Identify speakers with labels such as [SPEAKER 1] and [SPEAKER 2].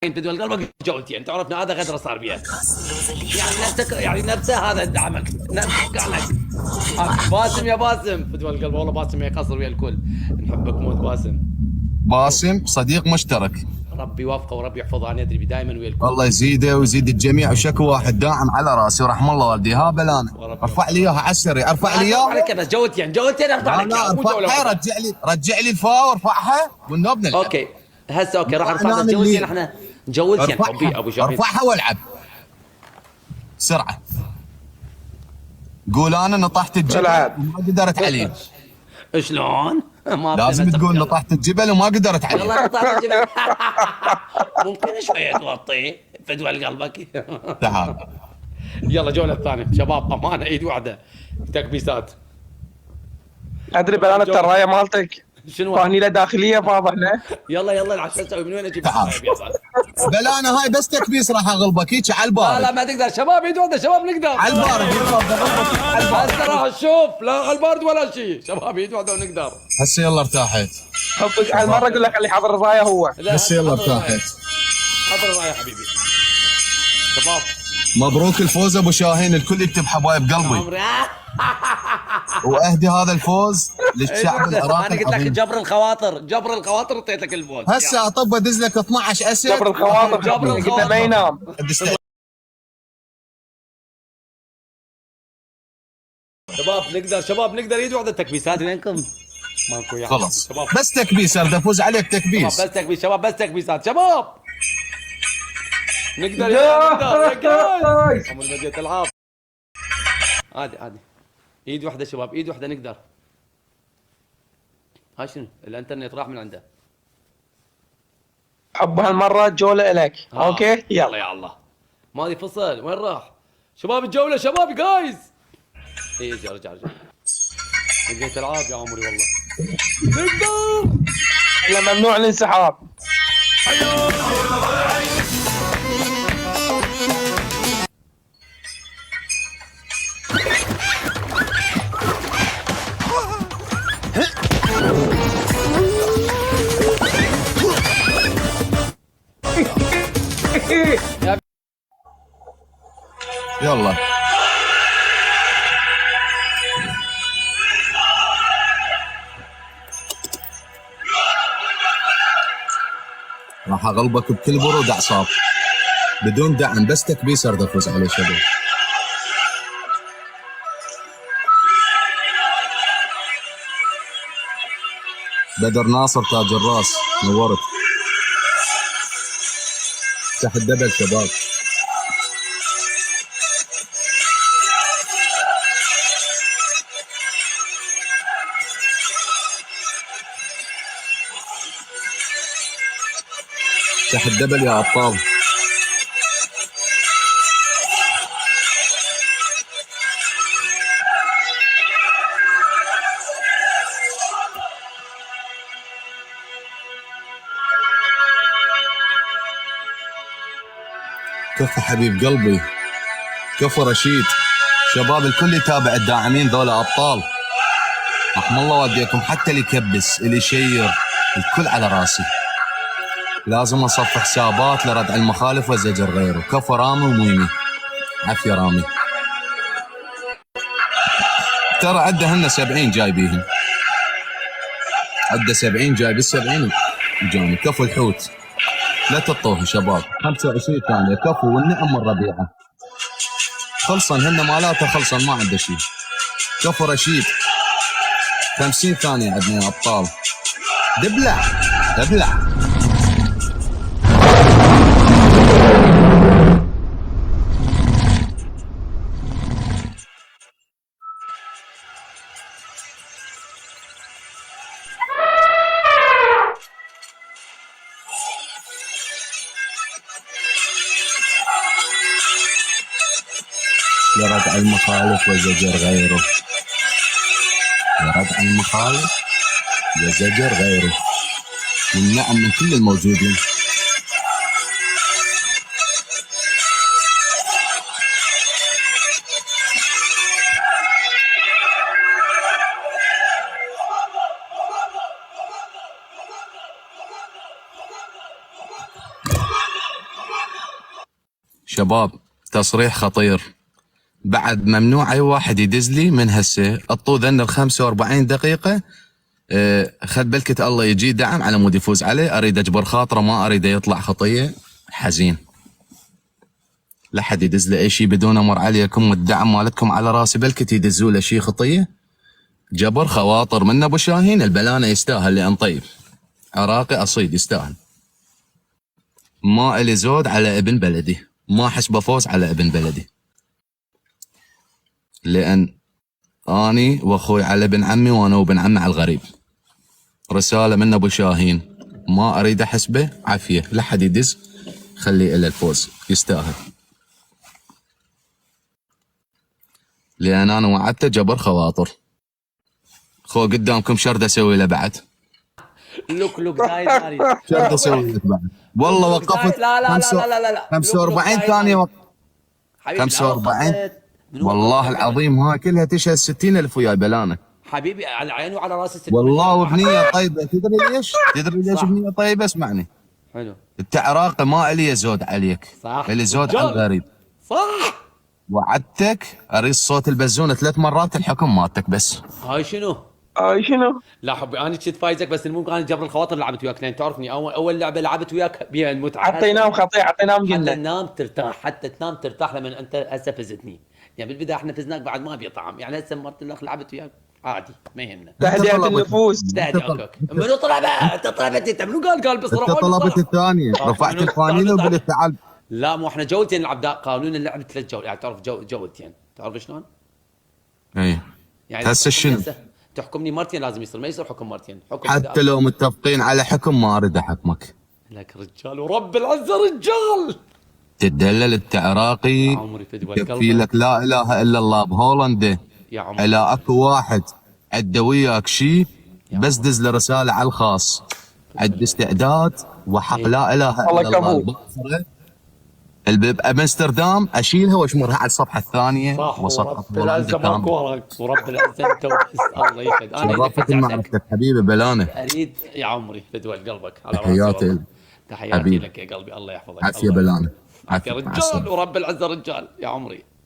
[SPEAKER 1] تدول قلبك جولتين تعرفنا هذا غدر صار بيه يعني نفسه هذا دعمك نفسه قال لك باسم يا باسم فدول قلب والله باسم يقصر ويا الكل نحبك موت باسم
[SPEAKER 2] باسم صديق مشترك.
[SPEAKER 1] ربي يوفقه وربي يحفظه انا ادري دائما ويا الكل.
[SPEAKER 2] الله يزيده ويزيد الجميع وشكو واحد داعم على راسي ورحم الله والدي هابل انا ارفع لي اياها على السري ارفع لي اياها
[SPEAKER 1] عليك انا جولتين ارفع لك
[SPEAKER 2] لا ارفعها رجع لي الفا وارفعها والنوب نلعب.
[SPEAKER 1] اوكي هسه اوكي راح نرفع جولتين احنا جولتين حبي ابو شاهين
[SPEAKER 2] ارفعها والعب بسرعه. قول انا نطحت الجبل وما قدرت عليه.
[SPEAKER 1] شلون؟
[SPEAKER 2] ما لازم تقول نطحت الجبل وما قدرت عليه.
[SPEAKER 1] والله نطحت الجبل ممكن شويه توطي فدول قلبك.
[SPEAKER 2] تعال
[SPEAKER 1] يلا جوله ثانيه شباب امانه ايد واحده تكبيسات.
[SPEAKER 3] ادري بل انت الرايه مالتك
[SPEAKER 1] شنو
[SPEAKER 3] فانيله داخليه فاضحنا.
[SPEAKER 1] يلا عشان اسوي من وين اجيب
[SPEAKER 2] بل انا هاي بس تكبيس راح اغلبك هيك على البارد.
[SPEAKER 1] لا ما تقدر شباب ايد واحده شباب نقدر
[SPEAKER 2] على البارد
[SPEAKER 1] هسه راح نشوف لا على البارد ولا شيء شباب ايد واحده ونقدر.
[SPEAKER 2] هسه يلا ارتاحت.
[SPEAKER 3] حبك هالمره اقول لك اللي حضر الرايه هو.
[SPEAKER 2] هسه يلا ارتاحت.
[SPEAKER 1] حضر الرايه حبيبي شباب.
[SPEAKER 2] مبروك الفوز ابو شاهين الكل يكتب حبايب قلبي. واهدي هذا الفوز للشعب العراقي.
[SPEAKER 1] انا قلت لك جبر الخواطر اعطيت لك الفوز.
[SPEAKER 2] هسه اطب ادز لك 12 اسد.
[SPEAKER 3] جبر الخواطر قلت ما ينام.
[SPEAKER 1] شباب نقدر ايد واحده تكبيسات وينكم؟ ماكو يعني
[SPEAKER 2] خلاص
[SPEAKER 1] شباب
[SPEAKER 2] بس تكبيس اريد افوز عليك تكبيس.
[SPEAKER 1] بس تكبيس شباب بس تكبيسات شباب نقدر يا جايز ام المدينه العاب عادي ايد واحده شباب ايد واحده نقدر. هاي شنو الانترنت راح من عنده.
[SPEAKER 3] حب هالمره جوله الك اوكي
[SPEAKER 1] يلا يا الله مالي فصل وين راح شباب الجوله شباب جايز. اي رجع مدينه العاب يا عمري والله نقدر.
[SPEAKER 3] لا ممنوع الانسحاب.
[SPEAKER 2] يلا راح اغلبك بكل برود اعصاب بدون دعم بس تكبيس اريد افوز عليه شباب. بدر ناصر تاج الراس نورت. تحت دبل شباب. تحت دبل يا ابطال. كفو حبيب قلبي كفو رشيد. شباب الكل يتابع الداعمين ذولا ابطال رحم الله والديكم حتى اللي يكبس اللي يشير الكل على راسي. لازم اصفح حسابات لردع المخالف وزجر غيره. كفو رامي وميمي عافيه رامي. ترى عده هن 70 جايبيهم عده 70 جايب ال70 جاني. كفو الحوت لا تطوه شباب 25 ثانيه. كفو والنعم الربيعه خلصن هن مالاته خلصن ما عنده شيء. كفو رشيد 50 ثانيه عندنا يا ابطال. دبلع لردع المخالف وزجر غيره. لردع المخالف وزجر غيره. والنعم من كل الموجودين. شباب تصريح خطير. بعد ممنوع اي واحد يدز لي من هسه اطو ذن ال 45 دقيقه. خذ بلكة الله يجي دعم على مود يفوز عليه. اريد اجبر خاطره، ما اريد يطلع خطيه. حزين. لا حد يدز لي اي شيء بدون امر عليكم، والدعم مالتكم على راسي. بلكة يدزوا له شيء خطيه. جبر خواطر من ابو شاهين. البلانه يستاهل لان طيب عراقي اصيل يستاهل. ما الي زود على ابن بلدي، ما احس بفوز على ابن بلدي، لان اني واخوي على ابن عمي وانا وابن عمي على الغريب. رساله من ابو شاهين، ما اريد احس به عافيه. لا حد يدز، خليه الى الفوز يستاهل. لان انا وعدته جبر خواطر. خو قدامكم شرد اسوي له بعد.
[SPEAKER 1] لوك دايري
[SPEAKER 2] شرد اسوي لك بعد. والله وقفت
[SPEAKER 1] لا لا لا لا لا لا
[SPEAKER 2] 45 ثانيه وقف.
[SPEAKER 1] حبيبي
[SPEAKER 2] 45 والله العظيم ها كلها تشهد 60,000 وياي بلانه.
[SPEAKER 1] حبيبي على عيني وعلى راسي.
[SPEAKER 2] والله وبنيه طيبه. تدري ليش؟ تدري ليش بنيه طيبه؟ اسمعني.
[SPEAKER 1] حلو.
[SPEAKER 2] انت عراقي ما الي زود عليك.
[SPEAKER 1] صح.
[SPEAKER 2] الي زود على الغريب.
[SPEAKER 1] صح.
[SPEAKER 2] وعدتك اريد صوت البزونه 3 مرات الحكم مالتك بس.
[SPEAKER 1] هاي شنو؟
[SPEAKER 3] شنو؟
[SPEAKER 1] لا حبي انا كنت فايزك، بس ممكن انا جبر الخواطر لعبت وياك، لان تعرفني اول لعبه لعبت وياك بها المتعه.
[SPEAKER 3] حتى ينام خطيه، حتى ينام
[SPEAKER 1] حتى
[SPEAKER 3] جنة.
[SPEAKER 1] تنام ترتاح، حتى تنام ترتاح لما انت هسه فزتني. يعني بالبدايه احنا فزناك بعد ما بيطعم، يعني هسه مرت الاخ لعبت وياك عادي ما يهمنا.
[SPEAKER 3] تهدئة النفوس.
[SPEAKER 1] تهدي اوكي. منو طلب؟ انت طلبت انت منو قال بصراحه؟
[SPEAKER 2] انت طلبت الثانيه، رفعت القوانين وقلت تعال.
[SPEAKER 1] لا مو احنا جولتين نلعب قانون اللعب 3 جولات، يعني تعرف جولتين، تعرف شلون؟
[SPEAKER 2] اي
[SPEAKER 1] يعني
[SPEAKER 2] هسه شنو؟
[SPEAKER 1] تحكمني مرتين لازم يصير، ما يصير حكم مرتين. حكم
[SPEAKER 2] حتى لو متفقين على حكم ما اريد احكمك.
[SPEAKER 1] لك رجال ورب العزه رجال.
[SPEAKER 2] تدلل انت عراقي.
[SPEAKER 1] عمري فدوى
[SPEAKER 2] يكفي لك لا اله الا الله بهولندا.
[SPEAKER 1] يا عمري
[SPEAKER 2] الا اكو واحد عدى وياك شيء بس دز له رساله على الخاص. عد استعداد وحق لا اله الا الله. الباخره اللي بامستردام اشيلها واشمرها على الصفحه الثانيه.
[SPEAKER 1] صح.
[SPEAKER 2] وسقط
[SPEAKER 1] ورب العزه ماكو وراك، ورب العزه انت وبس. الله يخليك. انا
[SPEAKER 2] شرفت معرفتك حبيبي بلانه.
[SPEAKER 1] اريد يا عمري فدوى قلبك على
[SPEAKER 2] تحياتي
[SPEAKER 1] راسي. تحياتي لك يا قلبي، الله يحفظك.
[SPEAKER 2] عافيه بلانه.
[SPEAKER 1] عافيه رجال ورب العزه رجال يا عمري.